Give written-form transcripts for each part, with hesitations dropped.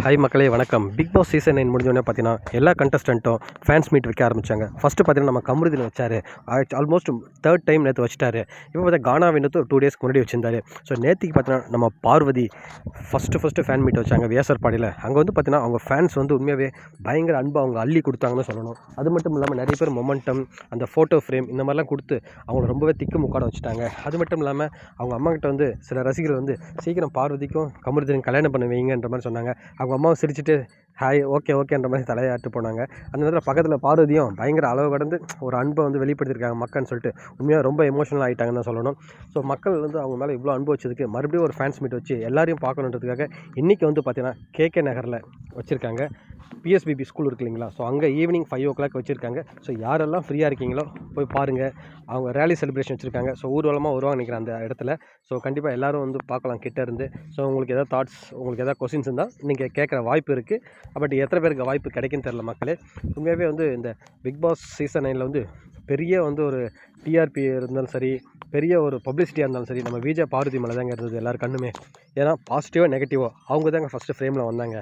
Hi மக்களே வணக்கம். Big Boss season 9 முடிஞ்சோடனே பார்த்தீங்கன்னா எல்லா கண்டஸ்டண்ட்டும் ஃபேன்ஸ் மீட் வைக்க ஆரம்பித்தாங்க. ஃபஸ்ட்டு பார்த்தீங்கன்னா நம்ம கமருதீன் வச்சார். ஆல்மோஸ்ட் தேர்ட் டைம் நேற்று வச்சுட்டாரு. இப்போ பார்த்தா கானா வினோத் 2 டேஸ்க்கு முன்னாடி வச்சிருந்தாரு. ஸோ நேற்றுக்கு பார்த்தீங்கன்னா நம்ம பார்வதி ஃபஸ்ட்டு ஃபேன் மீட் வச்சாங்க வியாசர்பாடியில். அங்கே வந்து பார்த்தீங்கன்னா அவங்க ஃபேன்ஸ் வந்து உண்மையாகவே பயங்கர அன்பு அவங்க அள்ளி கொடுத்தாங்கன்னு சொல்லணும். அது மட்டும் இல்லாமல் நிறைய பேர் மொமெண்டம், அந்த ஃபோட்டோ ஃப்ரேம் இந்த மாதிரிலாம் கொடுத்து அவங்கள ரொம்பவே திக்கு முக்காட வச்சுட்டாங்க. அது மட்டும் இல்லாமல் அவங்க அம்மாக்கிட்ட வந்து சில ரசிகர்கள் வந்து சீக்கிரம் பார்வதிக்கும் கமருதீன் கல்யாணம் பண்ண வைங்கன்ற மாதிரி சொன்னாங்க. அவங்க அம்மாவும் சிரிச்சுட்டு ஹாய் ஓகேன்ற மாதிரி தலையாட்டு போனாங்க. அந்த நேரத்தில் பக்கத்தில் பார்வதியும் பயங்கர அளவு கடந்து ஒரு அன்பை வந்து வெளிப்படுத்தியிருக்காங்க மக்கள்னு சொல்லிட்டு உண்மையாக ரொம்ப எமோஷனல் ஆகிட்டாங்கன்னு தான் சொல்லணும். ஸோ மக்கள் வந்து அவங்க மேலே இவ்வளோ அன்பு வச்சதுக்கு மறுபடியும் ஒரு ஃபேன்ஸ் மீட் வச்சு எல்லாரையும் பார்க்கணுன்றதுக்காக இன்றைக்கி வந்து பார்த்திங்கன்னா கேகே நகரில் வச்சுருக்காங்க. பிஎஸ்பிபி ஸ்கூல் இருக்கு இல்லைங்களா, ஸோ அங்கே ஈவினிங் 5 o'clock வச்சுருக்காங்க. ஸோ யாரெல்லாம் ஃப்ரீயாக இருக்கீங்களோ போய் பாருங்கள். அவங்க ரேலி செலிப்ரேஷன் வச்சுருக்காங்க. ஸோ ஊர்வலமாக வருவாங்க நினைக்கிறேன் அந்த இடத்துல. ஸோ கண்டிப்பாக எல்லோரும் வந்து பார்க்கலாம் கிட்டே இருந்து. ஸோ உங்களுக்கு எதாவது தாட்ஸ், உங்களுக்கு எதாவது கொஸ்டின்ஸ் இருந்தால் நீங்கள் கேட்குற வாய்ப்பு இருக்குது. பட் எத்தனை பேருக்கு வாய்ப்பு கிடைக்குன்னு தெரில மக்களே. உண்மையாகவே வந்து இந்த பிக் பாஸ் சீசன் 9 வந்து பெரிய வந்து ஒரு டிஆர்பி இருந்தாலும் சரி, பெரிய ஒரு பப்ளிசிட்டியாக இருந்தாலும் சரி, நம்ம விஜய் பார்வதி மேலே தாங்க இருந்தது எல்லோரும் கண்ணுமே. ஏன்னா பாசிட்டிவோ நெகட்டிவோ அவங்க தாங்க ஃபஸ்ட்டு ஃப்ரேமில் வந்தாங்க.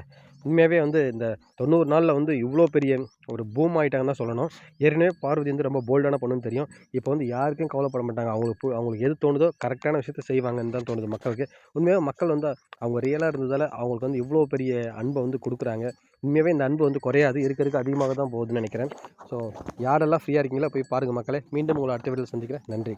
உண்மையாகவே வந்து இந்த 90 நாளில் வந்து இவ்வளோ பெரிய ஒரு பூம் ஆகிட்டாங்கன்னு தான் சொல்லணும். ஏற்கனவே பார்வதி வந்து ரொம்ப போல்டான பொண்ணுன்னு தெரியும். இப்போ வந்து யாருக்கும் கவலைப்பட மாட்டாங்க. அவங்களுக்கு எது தோணுதோ கரெக்டான விஷயத்த செய்வாங்கன்னு தான் தோணுது மக்களுக்கு. உண்மையாக மக்கள் வந்து அவங்க ரியலாக இருந்ததால் அவங்களுக்கு வந்து இவ்வளோ பெரிய அன்பை வந்து கொடுக்குறாங்க. உண்மையாகவே இந்த அன்பு வந்து குறையாது, இருக்க அதிகமாக தான் போகுதுன்னு நினைக்கிறேன். ஸோ யாரெல்லாம் ஃப்ரீயாக இருக்கீங்களோ போய் பாருங்கள் மக்களே. மீண்டும் உங்களை அடுத்த வீடியோவில் சந்திக்கிறேன். நன்றி.